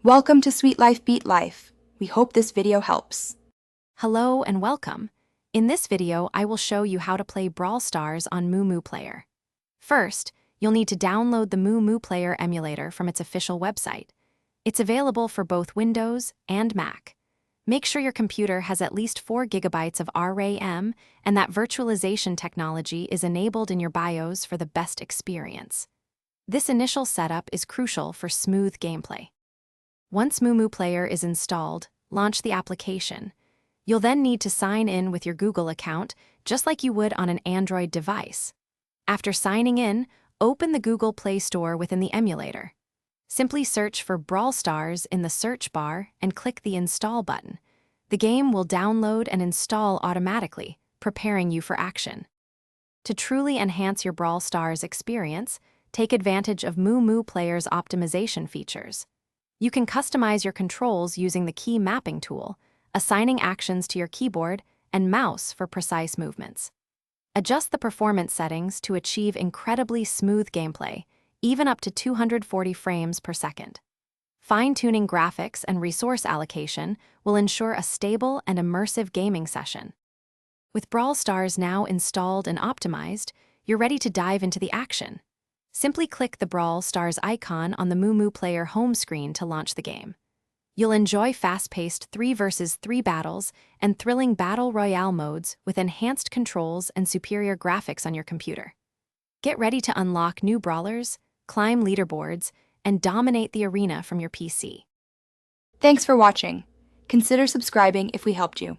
Welcome to Sweet Life Beat Life. We hope this video helps. Hello and welcome. In this video, I will show you how to play Brawl Stars on MUMU Player. First, you'll need to download the MUMU Player emulator from its official website. It's available for both Windows and Mac. Make sure your computer has at least 4 GB of RAM and that virtualization technology is enabled in your BIOS for the best experience. This initial setup is crucial for smooth gameplay. Once MUMU Player is installed, launch the application. You'll then need to sign in with your Google account, just like you would on an Android device. After signing in, open the Google Play Store within the emulator. Simply search for Brawl Stars in the search bar and click the Install button. The game will download and install automatically, preparing you for action. To truly enhance your Brawl Stars experience, take advantage of MUMU Player's optimization features. You can customize your controls using the key mapping tool, assigning actions to your keyboard and mouse for precise movements. Adjust the performance settings to achieve incredibly smooth gameplay, even up to 240 frames per second. Fine-tuning graphics and resource allocation will ensure a stable and immersive gaming session. With Brawl Stars now installed and optimized, you're ready to dive into the action. Simply click the Brawl Stars icon on the MUMU Player home screen to launch the game. You'll enjoy fast-paced 3 versus 3 battles and thrilling Battle Royale modes with enhanced controls and superior graphics on your computer. Get ready to unlock new brawlers, climb leaderboards, and dominate the arena from your PC. Thanks for watching. Consider subscribing if we helped you.